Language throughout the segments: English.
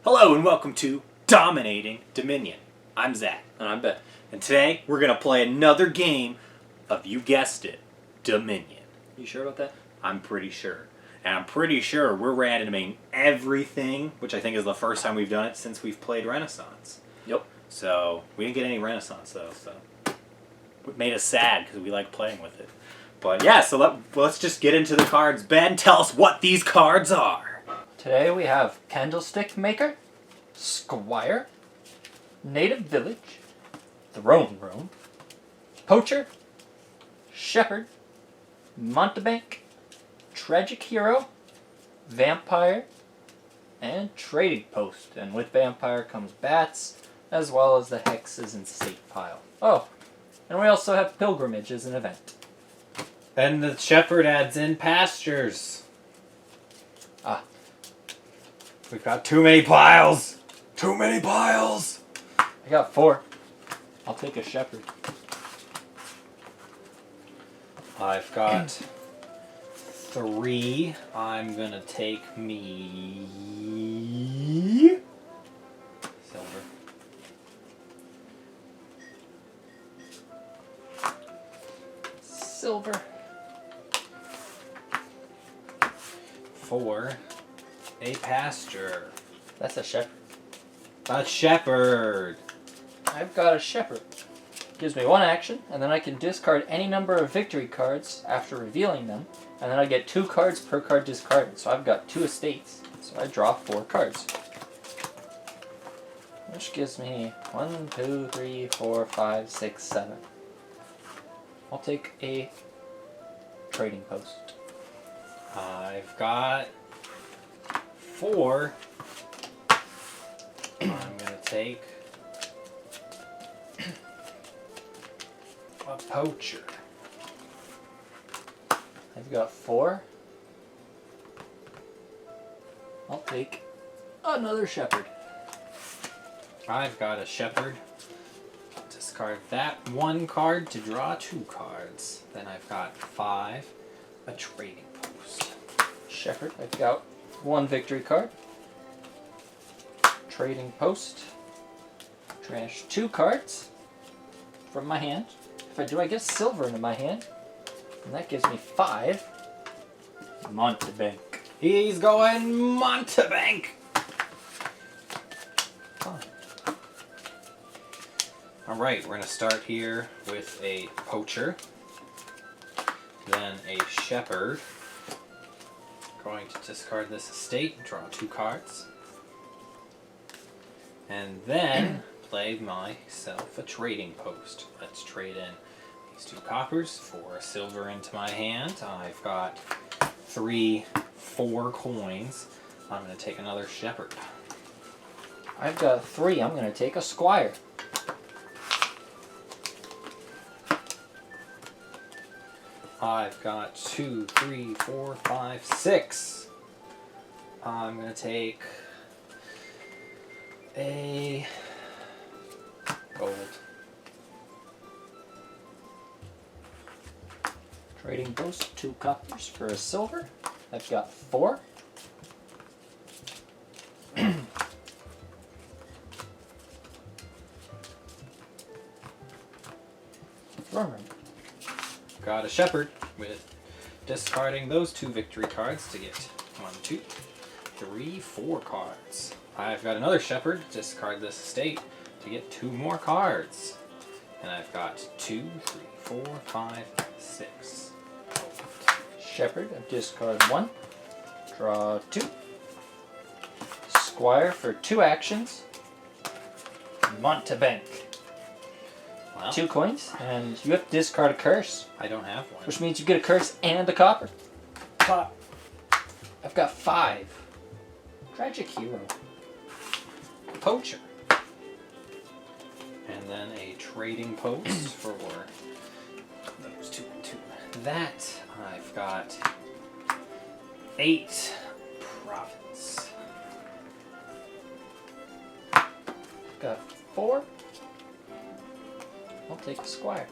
Hello and welcome to Dominating Dominion. I'm Zach. And I'm Ben. And today we're going to play another game of, you guessed it, Dominion. You sure about that? I'm pretty sure. And I'm pretty sure we're randoming everything, which I think is the first time we've done it since we've played Renaissance. Yep. So, we didn't get any Renaissance though, so it made us sad because we like playing with it. But yeah, so let's just get into the cards. Ben, tell us what these cards are. Today we have Candlestick Maker, Squire, Native Village, Throne Room, Poacher, Shepard, Mountebank, Tragic Hero, Vampire, and Trading Post. And with Vampire comes Bats, as well as the Hexes and State Pile. Oh, and we also have Pilgrimage as an event. And the Shepard adds in Pastures. Ah. We've got too many piles! Too many piles! I got 4. I'll take a Shepard. I've got 3. I'm gonna take me... Silver. Silver. 4. A Pasture. That's a Shepard. A Shepard. I've got a Shepard. Gives me 1 action, and then I can discard any number of victory cards after revealing them, and then I get 2 cards per card discarded. So I've got 2 estates. So I draw 4 cards. Which gives me 1, 2, 3, 4, 5, 6, 7. I'll take a Trading Post. I've got 4. I'm gonna take a Poacher. I've got 4. I'll take another Shepard. I've got a Shepard. Discard that 1 card to draw 2 cards. Then I've got 5. A Trading Post. Shepard, I've got 1 victory card. Trading Post. Trash 2 cards from my hand. If I do, I get silver into my hand. And that gives me 5. Mountebank. He's going Mountebank! Oh. Alright, we're going to start here with a Poacher. Then a Shepard. Going to discard this estate, draw 2 cards. And then play myself a Trading Post. Let's trade in these 2 coppers for a silver into my hand. I've got 4 coins. I'm going to take another Shepard. I've got 3. I'm going to take a Squire. I've got 2, 3, 4, 5, 6. I'm going to take a gold. Trading Post, 2 coppers for a silver. I've got 4. Throne Room. Got a Shepard with discarding those 2 victory cards to get 1, 2, 3, 4 cards. I've got another Shepard, discard this estate to get 2 more cards. And I've got 2, 3, 4, 5, 6. Shepard, I discard 1. Draw 2. Squire for 2 actions. Mountebank. Well, 2 coins, and you have to discard a curse, I don't have one. which means you get a curse and a copper. I've got 5. Tragic Hero. Poacher. then a trading post for those 2 and 2. That I've got 8 province. Got 4. I'll take a squire.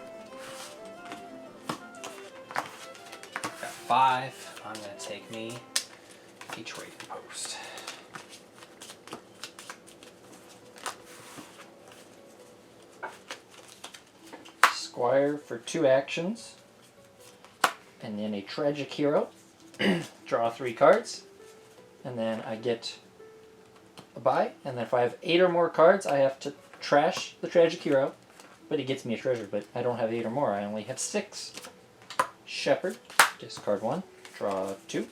Got 5. I'm going to take me a trading post. Squire for 2 actions. And then a tragic hero. Draw 3 cards. And then I get a buy. And then if I have 8 or more cards, I have to trash the tragic hero. But he gets me a treasure, but I don't have 8 or more. I only have 6. Shepard. Discard 1. Draw 2.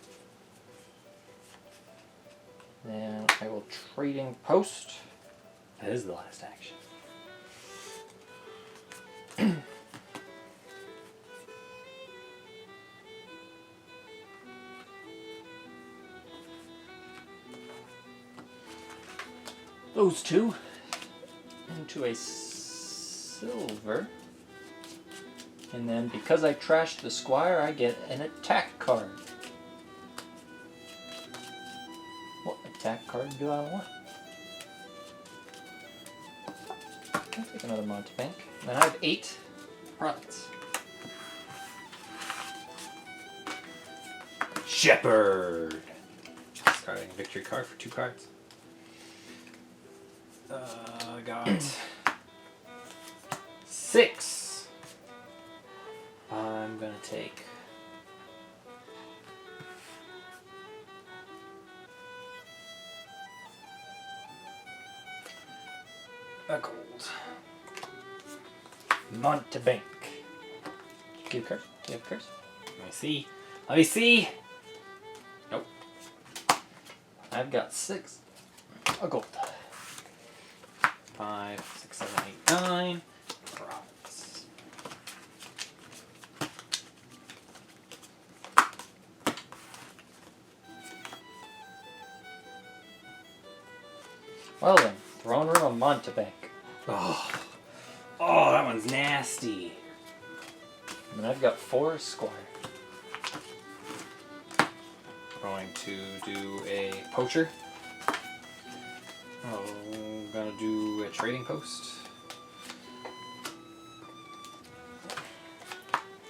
Then I will trading post. That is the last action. Those 2 into a silver. And then because I trashed the squire, I get an attack card. What attack card do I want? I'll take another Montebank. Then I have 8 province. Shepard. Discarding a victory card for 2 cards. I got 6. I'm gonna take a gold. Montebank. Give curse. Give curse. Let me see. Let me see. Nope. I've got 6. A gold. 5, 6, 7, 8, 9. Province. Well then, throne room of Montebank. Oh, that one's nasty. And I've got 4 squire. Going to do a poacher. Oh, I'm gonna do a trading post.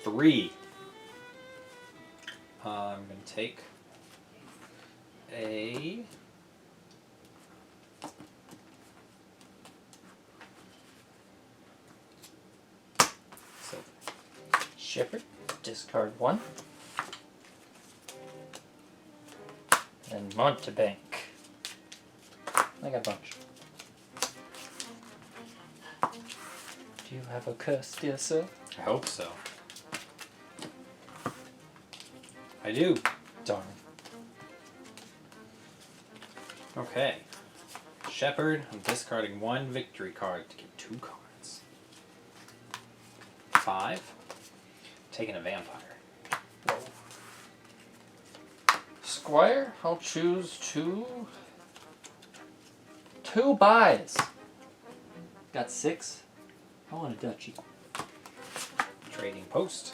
3. I'm gonna take a silver. Shepard. Discard 1. And Montebank. I got a bunch. Do you have a curse, dear sir? I hope so. I do. Darn. Okay. Shepard, I'm discarding 1 victory card to get 2 cards. 5. Taking a vampire. Whoa. Squire, I'll choose 2 buys. Got 6. I want a duchy. Trading post.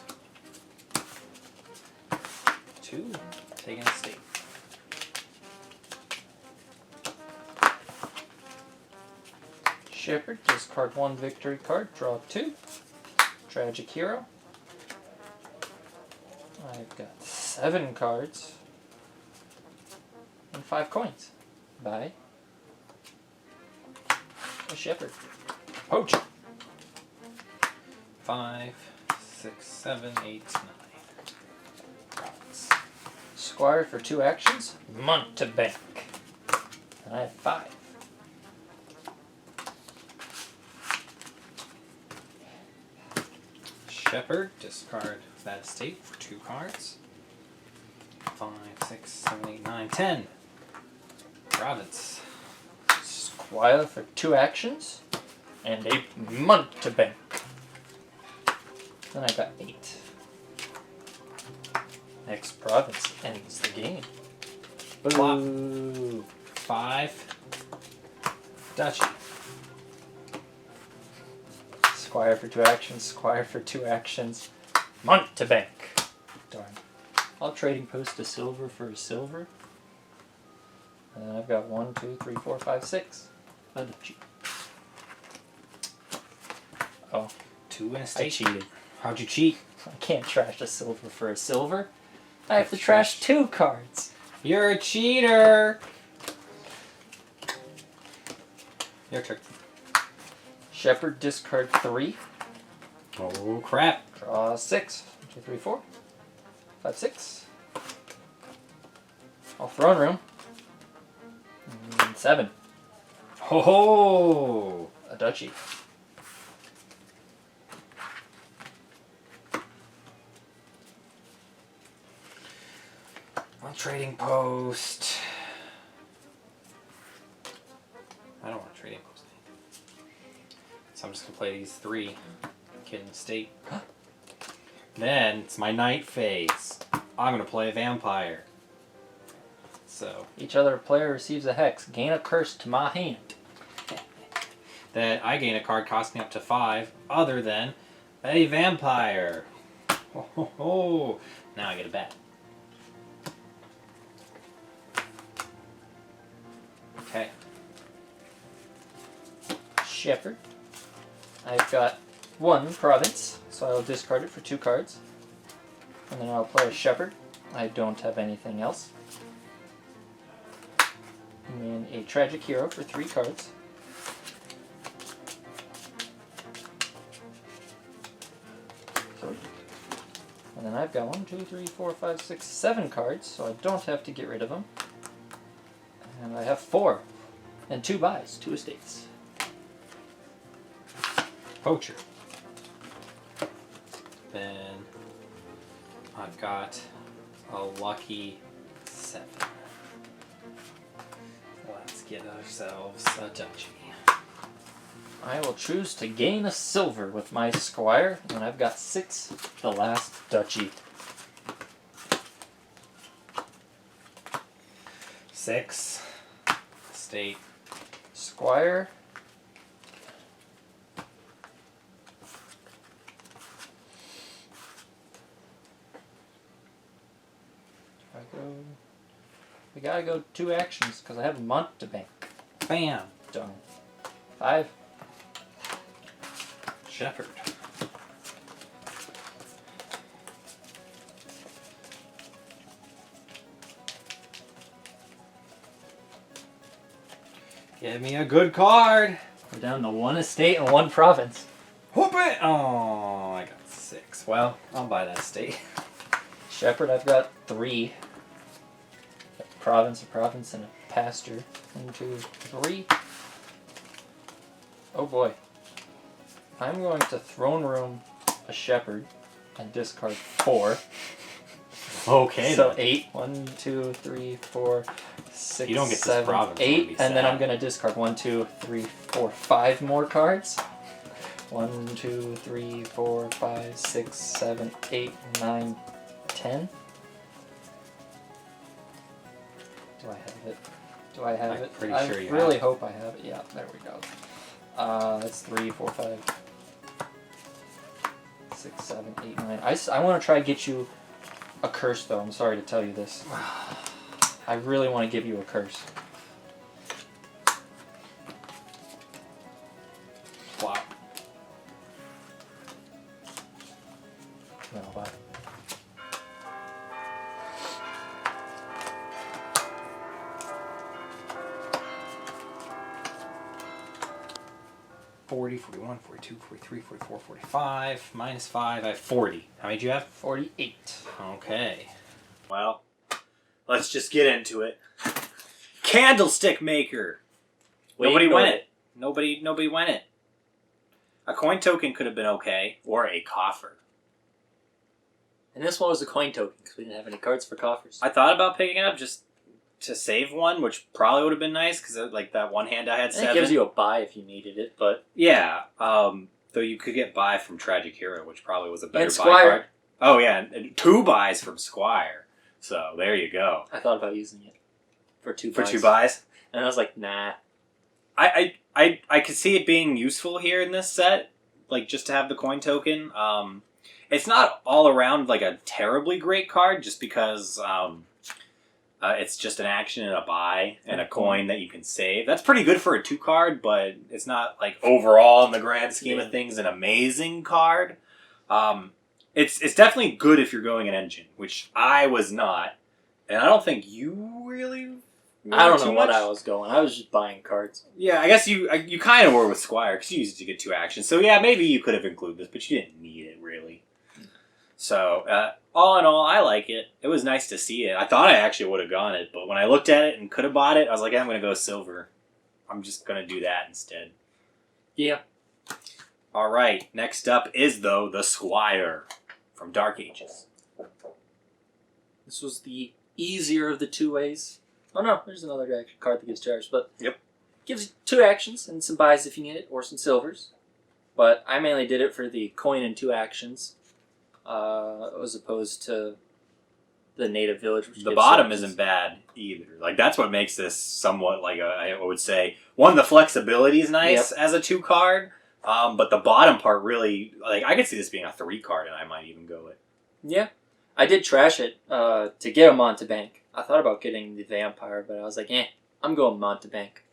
2. Taking a state. Shepard, discard 1 victory card, draw 2. Tragic hero. I've got 7 cards. And 5 coins. Buy a Shepard. Poacher. 5, 6, 7, 8, 9. Province. Squire for 2 actions. Montebank. And I have 5. Shepard, discard that estate for 2 cards. 5, 6, 7, 8, 9, 10. Province. Squire for 2 actions. And a Montebank. Then I got 8. Next province ends the game. Flop. Boo. 5. Duchy. Squire for 2 actions, Squire for 2 actions. Montebank. Darn. I'll trading post a silver for a silver. And then I've got 1, 2, 3, 4, 5, 6. A duchy. Oh, 2 and a I state. cheated. How'd you cheat? I can't trash a silver for a silver. I have to trash 2 cards. You're a cheater! Your turn. Shepard, discard 3. Oh, crap. Draw 6. 1, 2, 3, 4. 5, 6. All throne room. 7. Ho ho! A duchy. On trading post. I don't want a trading post. So I'm just gonna play these 3. Kid in the state. Then it's my night phase. I'm gonna play a vampire. So Each other player receives a hex. Gain a curse to my hand. then I gain a card costing up to 5, other than a vampire. Ho ho ho! Now I get a bat. Okay. Shepard. I've got 1 province, so I'll discard it for 2 cards. And then I'll play a Shepard. I don't have anything else. And a tragic hero for 3 cards. And then I've got 1, 2, 3, 4, 5, 6, 7 cards, so I don't have to get rid of them. And I have 4. And 2 buys, 2 estates. Poacher. Then I've got a lucky 7. Let's get ourselves a duchy. I will choose to gain a silver with my Squire, and I've got 6, the last duchy. 6. State. Squire. We gotta go 2 actions because I have a month to bank. Bam. Done. 5. Shepard. Give me a good card. We're down to 1 estate and 1 province. Whoop it! Oh, I got 6. Well, I'll buy that estate. Shepard, I've got 3. A province, and a pasture. 1, 2, 3. Oh boy. I'm going to throne room a Shepard and discard 4. Okay. So then. 8. 1, 2, 3, 4, 6, You don't get this 7, province, I'm gonna 8. be And then sad. I'm going to discard 1, 2, 3, 4, 5 more cards. 1, 2, 3, 4, 5, 6, 7, 8, 9, 10. Do I have it? Do I have I'm it? pretty I sure you really have it. hope I have it. Yeah, there we go. That's 3, 4, 5, 6, 7, 8, 9. I want to try to get you a curse, though. I'm sorry to tell you this. I really want to give you a curse. Wow. No, but 40, 41, 42, 43, 44, 45. Minus 5, I have 40. How many do you have? 48. Okay. Well, let's just get into it. Candlestick maker. Nobody went it. Nobody went it. A coin token could have been okay, or a coffer. And this one was a coin token because we didn't have any cards for coffers. I thought about picking it up just to save one, which probably would have been nice because like that one hand I had And 7. it gives you a buy if you needed it, but Yeah. Though you could get buy from Tragic Hero, which probably was a better And buy Squire. card. Oh yeah, and 2 buys from Squire. So there you go. I thought about using it for 2 For buys. 2 buys. And I was like, nah. I could see it being useful here in this set, like just to have the coin token. It's not all around like a terribly great card, just because it's just an action and a buy and a coin that you can save. That's pretty good for a 2 card, but it's not like overall in the grand scheme of things an amazing card. It's definitely good if you're going an engine, which I was not, and I don't think you really. I don't know what I was going. I was just buying cards. Yeah, I guess you kind of were with Squire because you used it to get 2 actions. So yeah, maybe you could have included this, but you didn't need it really. So all in all, I like it. It was nice to see it. I thought I actually would have gone it, but when I looked at it and could have bought it, I was like, I'm going to go silver. I'm just going to do that instead. Yeah. All right, next up is though the Squire from Dark Ages. This was the easier of the 2 ways. Oh no, there's another card that gives charge, but gives you 2 actions and some buys if you need it, or some silvers. But I mainly did it for the coin and 2 actions, as opposed to the native village. Which the bottom isn't bad either. Like that's what makes this somewhat like I would say the flexibility is nice as a 2 card, but the bottom part really like I could see this being a 3 card, and I might even go it. Yeah, I did trash it to get a Montebank. I thought about getting the Vampire, but I was like, I'm going Montebank.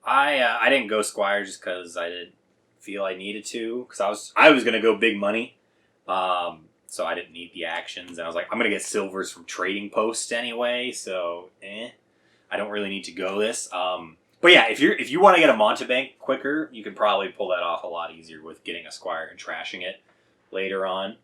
I didn't go Squire just because I didn't feel I needed to, because I was going to go big money, so I didn't need the actions, and I was like, I'm going to get silvers from Trading Post anyway, so I don't really need to go this. But yeah, if you want to get a Montebank quicker, you can probably pull that off a lot easier with getting a Squire and trashing it later on.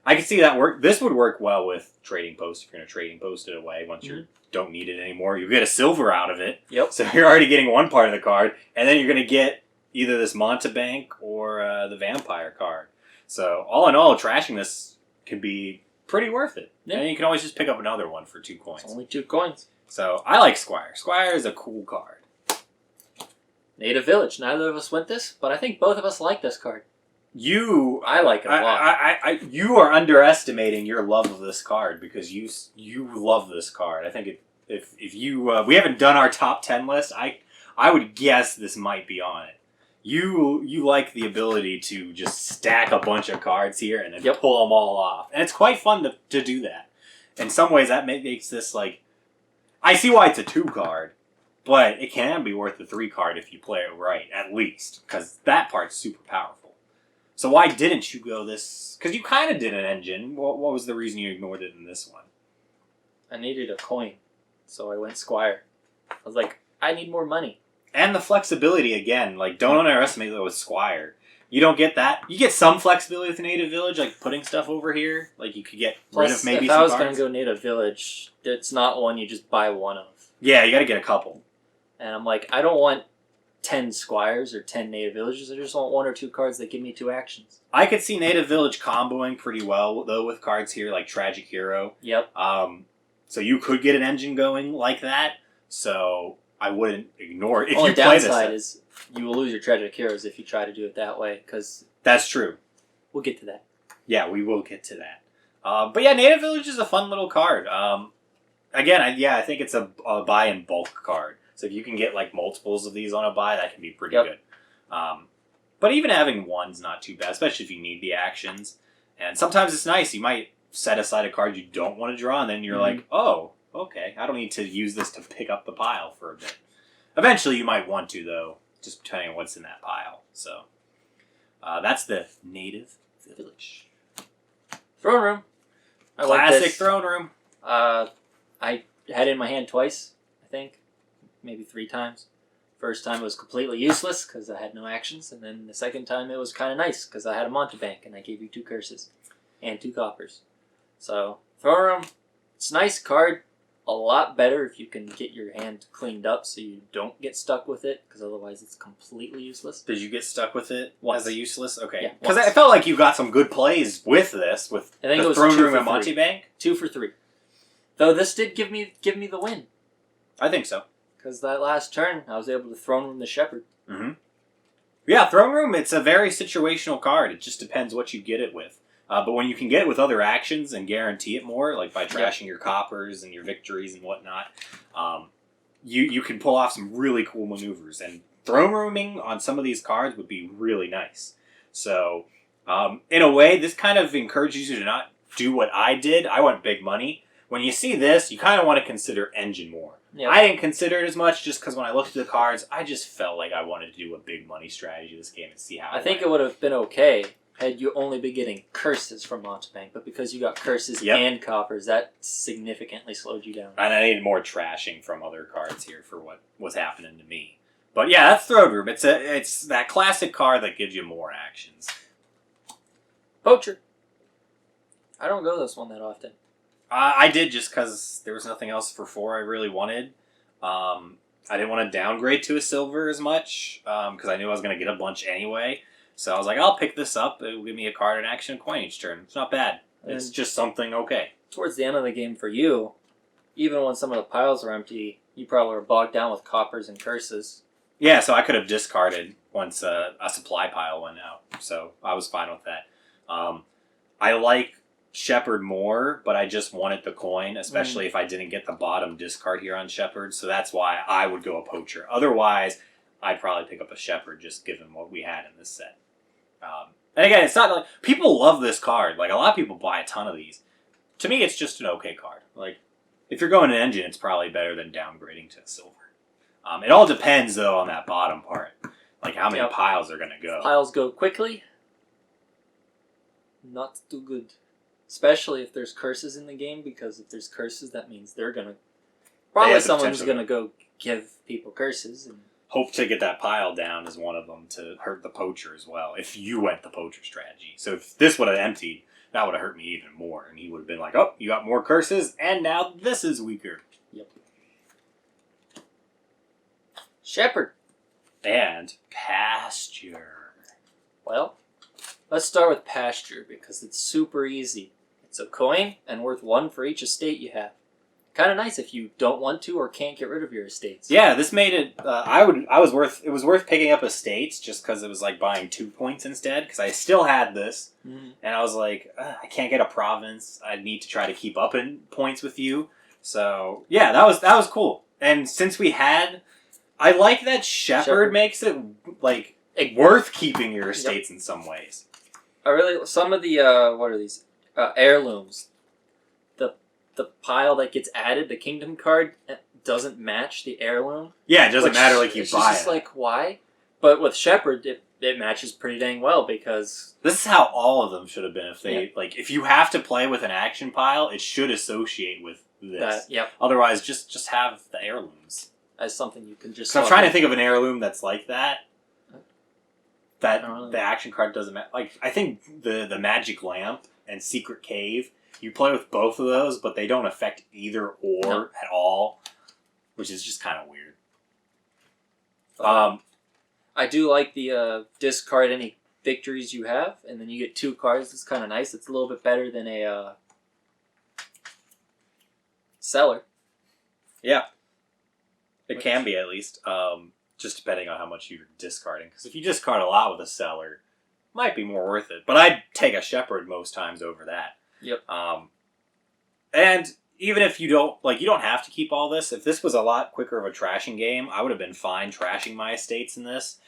I can see that work. This would work well with Trading Post if you're going to Trading Post it away once you don't need it anymore. You get a silver out of it. Yep. So you're already getting one part of the card, and then you're going to get either this Montebank or the Vampire card. So all in all, trashing this can be pretty worth it. Yeah. And you can always just pick up another one for 2 coins. It's only 2 coins. So I like Squire. Squire is a cool card. Native Village. Neither of us went this, but I think both of us like this card. I like it a lot. You are underestimating your love of this card because you love this card. I think if you we haven't done our top 10 list, I would guess this might be on it. You like the ability to just stack a bunch of cards here and then pull them all off, and it's quite fun to do that. In some ways, that makes this like I see why it's a 2 card, but it can be worth the 3 card if you play it right, at least, because that part's super powerful. So why didn't you go this? Because you kind of did an engine. What was the reason you ignored it in this one? I needed a coin, so I went Squire. I was like, I need more money. And the flexibility, again, like, don't underestimate that with Squire. You don't get that. You get some flexibility with Native Village, like putting stuff over here. Like, you could get rid of maybe some cards. If I was going to go Native Village, it's not one you just buy one of. Yeah, you got to get a couple. And I'm like, I don't want 10 Squires or 10 Native Villages. I just want 1 or 2 cards that give me 2 actions. I could see Native Village comboing pretty well, though, with cards here like Tragic Hero. Yep. So you could get an engine going like that, so I wouldn't ignore it. If only you play downside is you will lose your Tragic Heroes if you try to do it that way, because... That's true. We'll get to that. Yeah, we will get to that. But yeah, Native Village is a fun little card. Again, I think it's a buy in bulk card. So if you can get like multiples of these on a buy, that can be pretty good. But even having one's not too bad, especially if you need the actions. And sometimes it's nice. You might set aside a card you don't want to draw, and then you're like, oh, okay, I don't need to use this to pick up the pile for a bit. Eventually you might want to, though, just depending on what's in that pile. So that's the Native Village. Throne Room. Classic Throne Room. I had it in my hand twice, I think. Maybe 3 times. First time it was completely useless because I had no actions, and then the second time it was kind of nice because I had a Montebank and I gave you 2 curses and 2 coppers. So, Throne Room, it's a nice card. A lot better if you can get your hand cleaned up so you don't get stuck with it, because otherwise it's completely useless. Did you get stuck with it as a useless? Okay. Because I felt like you got some good plays with this, with I think the it was Throne 2 Room for and 3. Montebank. 2 for 3. Though this did give me the win. I think so. Because that last turn, I was able to Throne Room the Shepard. Mm-hmm. Yeah, Throne Room, it's a very situational card. It just depends what you get it with. But when you can get it with other actions and guarantee it more, like by trashing your coppers and your victories and whatnot, you can pull off some really cool maneuvers, and throne rooming on some of these cards would be really nice. So, in a way, this kind of encourages you to not do what I did. I went big money. When you see this, you kind of want to consider engine more. Yep. I didn't consider it as much just because when I looked at the cards, I just felt like I wanted to do a big money strategy this game and see how I think it would have been okay had you only been getting curses from Mountebank, but because you got curses and coppers, that significantly slowed you down. And I needed more trashing from other cards here for what was happening to me. But yeah, that's Throne Room. It's that classic card that gives you more actions. Poacher. I don't go this one that often. I did just because there was nothing else for 4 I really wanted. I didn't want to downgrade to a silver as much because I knew I was going to get a bunch anyway. So I was like, I'll pick this up. It will give me a card in action and coin each turn. It's not bad. It's just something okay. Towards the end of the game for you, even when some of the piles were empty, you probably were bogged down with coppers and curses. Yeah, so I could have discarded once a supply pile went out. So I was fine with that. I like Shepard more, but I just wanted the coin, especially if I didn't get the bottom discard here on Shepard. So that's why I would go a Poacher. Otherwise, I'd probably pick up a Shepard just given what we had in this set. And again, it's not like people love this card. Like a lot of people buy a ton of these. To me, it's just an okay card. Like if you're going an engine, it's probably better than downgrading to a silver. It all depends though on that bottom part, like how many piles are going to go. Piles go quickly. Not too good. Especially if there's curses in the game, because if there's curses, that means they're going to... Probably someone's going to go give people curses. And hope to get that pile down as one of them to hurt the Poacher as well, if you went the Poacher strategy. So if this would have emptied, that would have hurt me even more. And he would have been like, oh, you got more curses, and now this is weaker. Yep. Shepard. And Pasture. Well, let's start with Pasture, because it's super easy. It's a coin, and worth 1 for each estate you have. Kind of nice if you don't want to or can't get rid of your estates. Yeah, this made it. It was worth picking up estates just because it was like buying 2 points instead. Because I still had this, and I was like, I can't get a province. I need to try to keep up in points with you. So yeah, that was cool. And since we had, I like that Shepard makes it like worth keeping your estates in some ways. Some of the what are these heirlooms? The pile that gets added, the kingdom card, doesn't match the heirloom. Yeah, it doesn't matter like you buy just like, why? But with Shepard, it matches pretty dang well because... This is how all of them should have been. If they like, if you have to play with an action pile, it should associate with this. Otherwise, just have the heirlooms. As something you can just... I'm trying to think of an heirloom that's like that. That the action card doesn't match. Like, I think the Magic Lamp and Secret Cave... You play with both of those, but they don't affect either or at all, which is just kind of weird. I do like the discard any victories you have, and then you get 2 cards. It's kind of nice. It's a little bit better than a seller. Yeah. It can be, at least. Just depending on how much you're discarding. Because if you discard a lot with a seller, it might be more worth it. But I'd take a Shepard most times over that. Yep. And even if you don't have to keep all this. If this was a lot quicker of a trashing game, I would have been fine trashing my estates in this,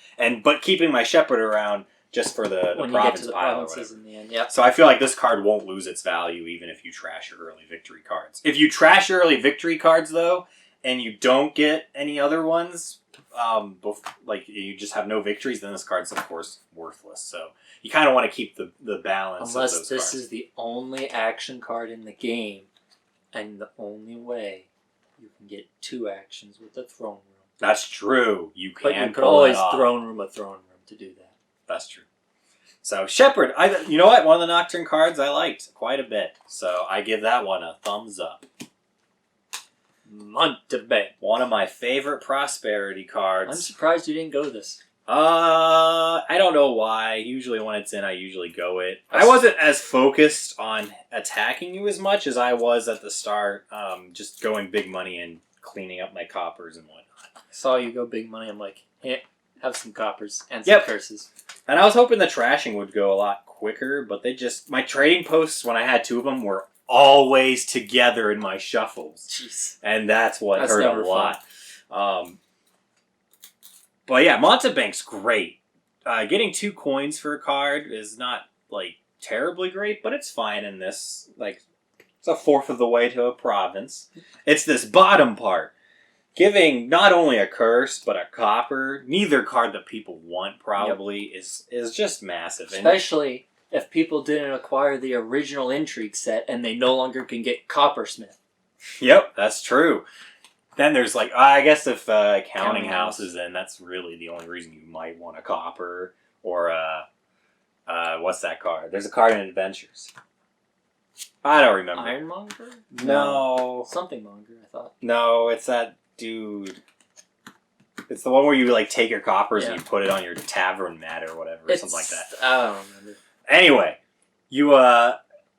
but keeping my Shepard around just for the province pile or whatever. In the end, yep. So I feel like this card won't lose its value even if you trash your early victory cards. If you trash your early victory cards though, and you don't get any other ones, like you just have no victories, then this card's of course worthless. So you kind of want to keep the balance. Unless of those this cards. is the only action card in the game, and the only way you can get 2 actions with the throne room. That's true. You can. But you could always throne room to do that. That's true. So Shepard, you know what? One of the Nocturne cards I liked quite a bit. So I give that one a thumbs up. Mountebank. One of my favorite prosperity cards. I'm surprised you didn't go this. I don't know why. Usually when it's in, I usually go it. I wasn't as focused on attacking you as much as I was at the start. Just going big money and cleaning up my coppers and whatnot. I saw you go big money. I'm like, hey, have some coppers and some curses. And I was hoping the trashing would go a lot quicker, but my trading posts, when I had 2 of them, were always together in my shuffles. Jeez. And that's what hurt a lot. But yeah, Montebank's great. Getting 2 coins for a card is not like terribly great, but it's fine in this. Like, it's a fourth of the way to a province. It's this bottom part. Giving not only a curse, but a copper, neither card that people want probably, is just massive. Especially if people didn't acquire the original Intrigue set and they no longer can get Coppersmith. Yep, that's true. Then there's like, I guess if Counting House is in, that's really the only reason you might want a copper. Or, what's that card? There's a card in Adventures. I don't remember. Ironmonger? No. Something Monger, I thought. No, it's that dude. It's the one where you like take your coppers and you put it on your tavern mat or whatever, or something like that. I don't remember. Anyway, you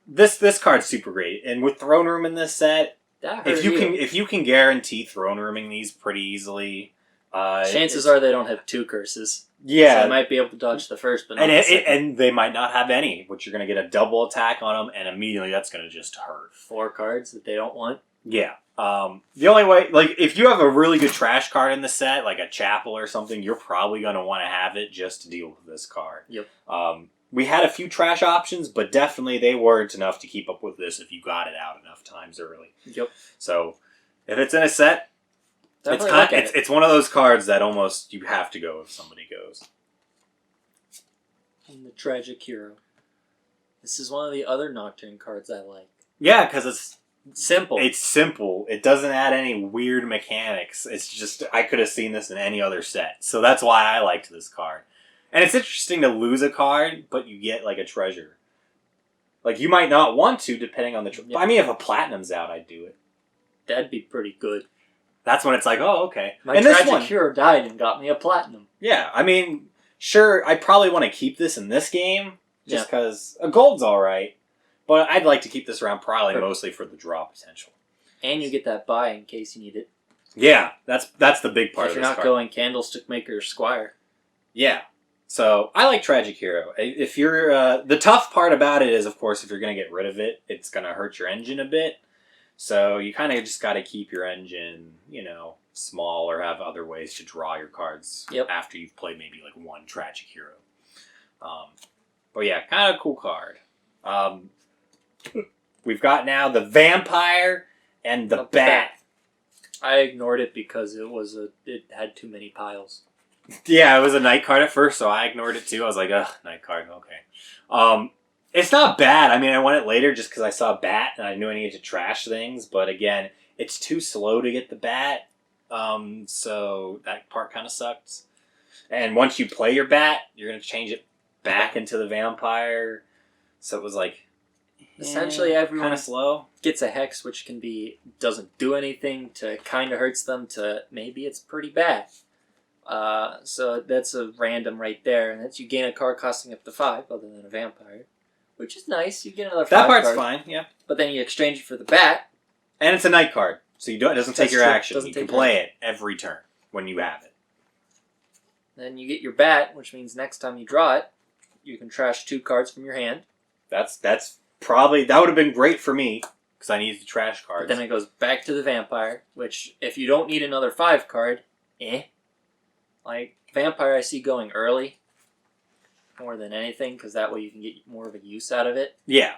this card's super great, and with Throne Room in this set, if you can guarantee Throne Rooming these pretty easily, chances are they don't have 2 curses. Yeah, so I might be able to dodge the first, but not and the second. And they might not have any, which you're going to get a double attack on them, and immediately that's going to just hurt. 4 cards that they don't want. Yeah. The only way, like, if you have a really good trash card in the set, like a Chapel or something, you're probably going to want to have it just to deal with this card. Yep. We had a few trash options, but definitely they weren't enough to keep up with this if you got it out enough times early. Yep. So, if it's in a set, it's one of those cards that almost you have to go if somebody goes. And the Tragic Hero. This is one of the other Nocturne cards I like. Yeah, because it's simple. It's simple. It doesn't add any weird mechanics. It's just, I could have seen this in any other set. So that's why I liked this card. And it's interesting to lose a card, but you get like a treasure. Like, you might not want to, depending on the... Yep. I mean, if a Platinum's out, I'd do it. That'd be pretty good. That's when it's like, oh, okay. My Tragic Hero died and got me a Platinum. Yeah, I mean, sure, I probably want to keep this in this game, just because a gold's alright. But I'd like to keep this around probably mostly for the draw potential. And you get that buy in case you need it. Yeah, that's the big part of this card. If you're not going Candlestick Maker or Squire. Yeah. So, I like Tragic Hero. If you're... the tough part about it is, of course, if you're going to get rid of it, it's going to hurt your engine a bit. So, you kind of just got to keep your engine, small or have other ways to draw your cards after you've played maybe like one Tragic Hero. But yeah, kind of a cool card. We've got now the Vampire and the Bat. I ignored it because it had too many piles. Yeah, it was a night card at first, so I ignored it too. I was like, ugh, night card, okay. It's not bad. I mean, I went it later just because I saw Bat and I knew I needed to trash things. But again, it's too slow to get the Bat. So that part kind of sucks. And once you play your Bat, you're going to change it back into the Vampire. So it was like... essentially, everyone kind of slow. Gets a Hex, which can be... doesn't do anything, to kind of hurts them, to maybe it's pretty bad. So that's a random right there. And that's you gain a card costing up to 5, other than a Vampire. Which is nice. You get another 5 That part's card, fine, yeah. But then you exchange it for the Bat. And it's a night card. So it doesn't take your action. You can play it every turn when you have it. Then you get your Bat, which means next time you draw it, you can trash 2 cards from your hand. That's probably... that would have been great for me, because I needed the trash cards. But then it goes back to the Vampire, which, if you don't need another 5 card, Like, Vampire I see going early more than anything, because that way you can get more of a use out of it. Yeah.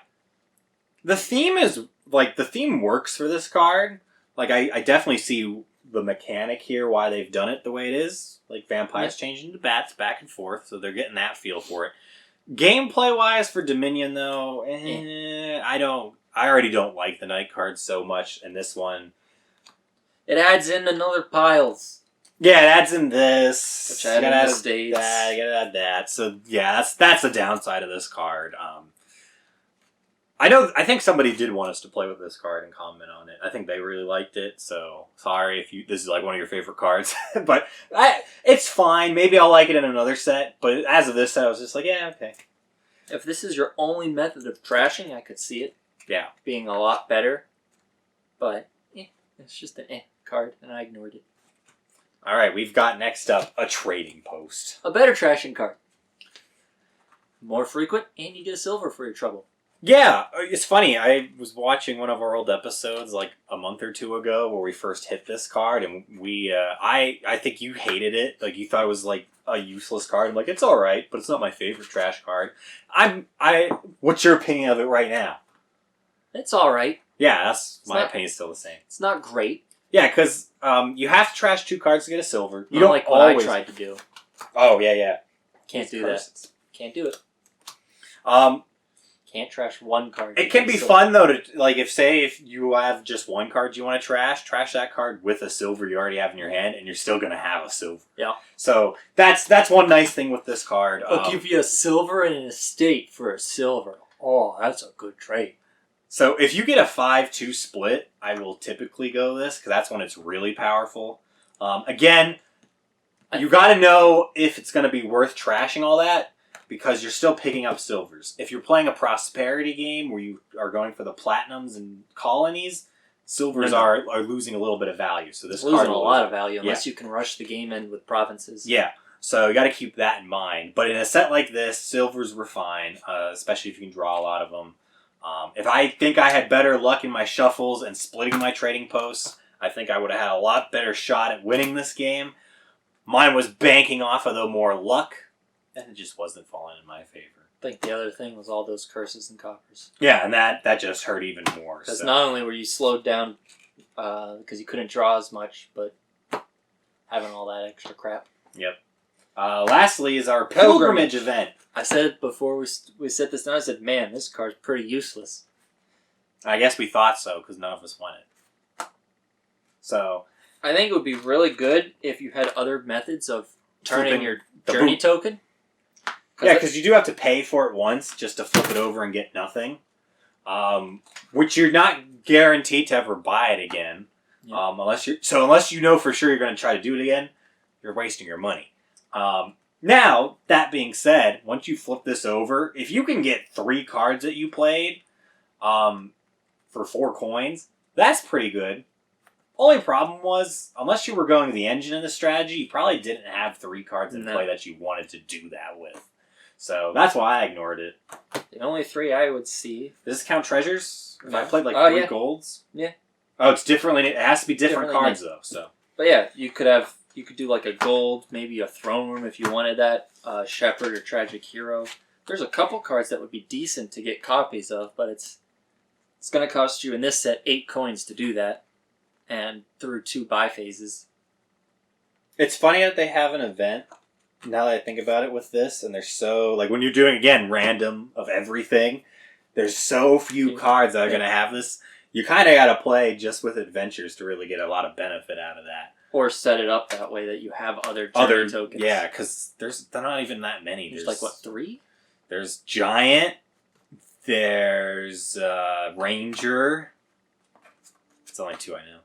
The theme is... like, the theme works for this card. Like, I definitely see the mechanic here, why they've done it the way it is. Like, Vampires changing to Bats back and forth, so they're getting that feel for it. Gameplay-wise for Dominion, though, I already don't like the night cards so much, and this one... it adds in another piles. Yeah, it adds in this. Which add in the states. That, you gotta add that. So, yeah, that's the downside of this card. I think somebody did want us to play with this card and comment on it. I think they really liked it, so sorry if this is like one of your favorite cards. But it's fine. Maybe I'll like it in another set. But as of this set, I was just like, yeah, okay. If this is your only method of trashing, I could see it being a lot better. But, it's just an card, and I ignored it. Alright, we've got next up a Trading Post. A better trashing card. More frequent, and you get a silver for your trouble. Yeah, it's funny. I was watching one of our old episodes like a month or two ago where we first hit this card, and I think you hated it. Like you thought it was like a useless card. I'm like, it's all right, but it's not my favorite trash card. What's your opinion of it right now? It's all right. Yeah, It's my not- opinion's still the same. It's not great. Yeah, because you have to trash 2 cards to get a silver. You Not don't like what always. I tried to do. Oh yeah. Can't do Curses. that. Can't do it. Um, Can't trash 1 card. It can be fun though to like if you have just 1 card you want to trash that card with a silver you already have in your hand, and you're still gonna have a silver. Yeah. So that's one nice thing with this card. I'll give you a silver and an estate for a silver. Oh, that's a good trade. So if you get a 5-2 split, I will typically go this because that's when it's really powerful. Again, you got to know if it's going to be worth trashing all that, because you're still picking up silvers. If you're playing a prosperity game where you are going for the platinums and colonies, silvers are losing a little bit of value. So this It's losing card a lot of value unless you can rush the game in with provinces. Yeah. So you got to keep that in mind. But in a set like this, silvers were fine, especially if you can draw a lot of them. If I think I had better luck in my shuffles and splitting my trading posts, I think I would have had a lot better shot at winning this game. Mine was banking off of the more luck, and it just wasn't falling in my favor. I think the other thing was all those curses and coppers. Yeah, and that just hurt even more. Because not only were you slowed down because you couldn't draw as much, but having all that extra crap. Yep. Lastly is our pilgrimage event. I said before we set this down, I said, man, this card's pretty useless. I guess we thought so because none of us won it. So I think it would be really good if you had other methods of turning Flipping your the journey boot. token. yeah, because you do have to pay for it once just to flip it over and get nothing, which you're not guaranteed to ever buy it again, Yeah. unless you know for sure you're going to try to do it again, you're wasting your money. Now that being said, once you flip this over, if you can get 3 cards that you played, for 4 coins, that's pretty good. Only problem was, unless you were going to the engine in the strategy, you probably didn't have 3 cards in play that you wanted to do that with. So that's why I ignored it. The only 3 I would see. Does this count treasures? If I No. played like Oh, 3 yeah. golds? Yeah. Oh, it's differently. It has to be different Differently cards though. So But yeah, you could do like a gold, maybe a throne room if you wanted that, Shepard or Tragic Hero. There's a couple cards that would be decent to get copies of, but it's going to cost you in this set 8 coins to do that, and through 2 buy phases. it's funny that they have an event. Now that I think about it with this, and they're so like when you're doing again random of everything, there's so few cards that are going to have this. You kind of got to play just with adventures to really get a lot of benefit out of that. Or set it up that way that you have other journey tokens. Yeah, because there's not even that many. There's like, what, 3? There's Giant. There's Ranger. It's only 2 I know.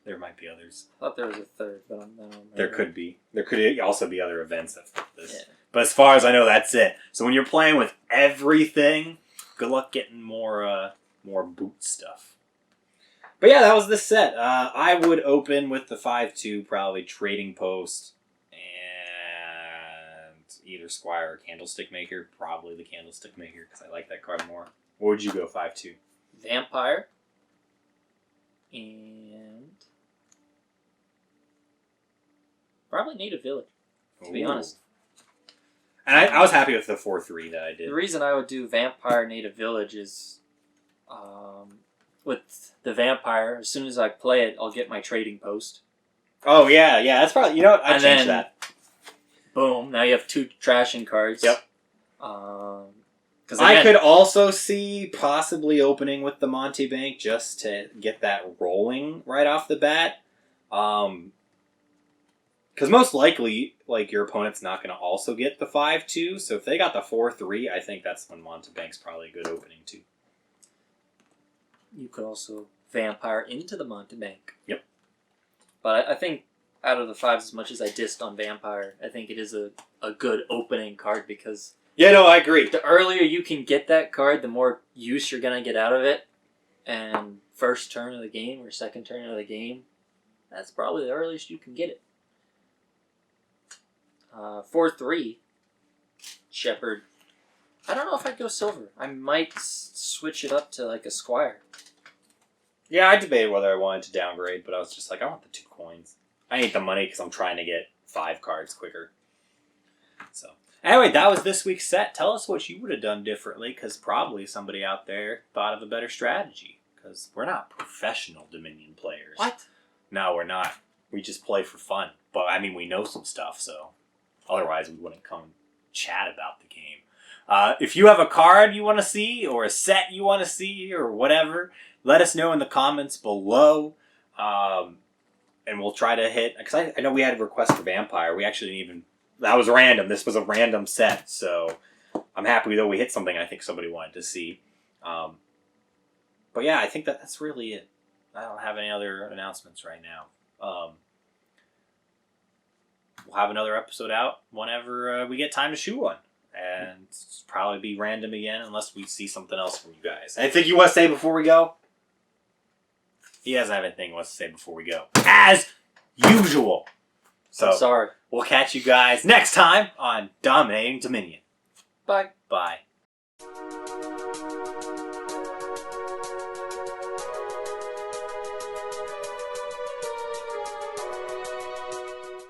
There might be others. I thought there was a 3rd, but I don't remember. There could be. There could also be other events that fit this. Yeah. But as far as I know, that's it. So when you're playing with everything, good luck getting more boot stuff. But yeah, that was this set. I would open with the 5-2, probably Trading Post, and either Squire or Candlestick Maker. Probably the Candlestick Maker, because I like that card more. What would you go 5-2? Vampire. And probably Native Village, to be honest. And I was happy with the 4-3 that I did. The reason I would do Vampire Native Village is with the Vampire, as soon as I play it, I'll get my Trading Post. Oh, yeah. That's probably... You know what? I'd And change then- that. Boom, now you have 2 trashing cards. Yep. I could also see possibly opening with the Monte Bank just to get that rolling right off the bat. Because most likely, like, your opponent's not going to also get the 5-2. So if they got the 4-3, I think that's when Monte Bank's probably a good opening too. You could also Vampire into the Montebank. Yep. But I think out of the 5s, as much as I dissed on Vampire, I think it is a good opening card because... Yeah, no, I agree. The earlier you can get that card, the more use you're going to get out of it. And first turn of the game or second turn of the game, that's probably the earliest you can get it. 4-3, Shepard. I don't know if I'd go silver. I might switch it up to like a Squire. Yeah, I debated whether I wanted to downgrade, but I was just like, I want the 2 coins. I need the money because I'm trying to get 5 cards quicker. So, anyway, that was this week's set. Tell us what you would have done differently, because probably somebody out there thought of a better strategy. Because we're not professional Dominion players. What? No, we're not. We just play for fun. But, I mean, we know some stuff, so otherwise we wouldn't come and chat about the game. If you have a card you want to see, or a set you want to see, or whatever, let us know in the comments below. And we'll try to hit... Because I know we had a request for Vampire. We actually didn't even... That was random. This was a random set, so I'm happy that we hit something I think somebody wanted to see. But yeah, I think that's really it. I don't have any other announcements right now. We'll have another episode out whenever we get time to shoot one. And it's probably be random again unless we see something else from you guys. Anything you want to say before we go? He doesn't have anything he wants to say before we go. As usual. So I'm sorry. We'll catch you guys next time on Dominating Dominion. Bye. Bye.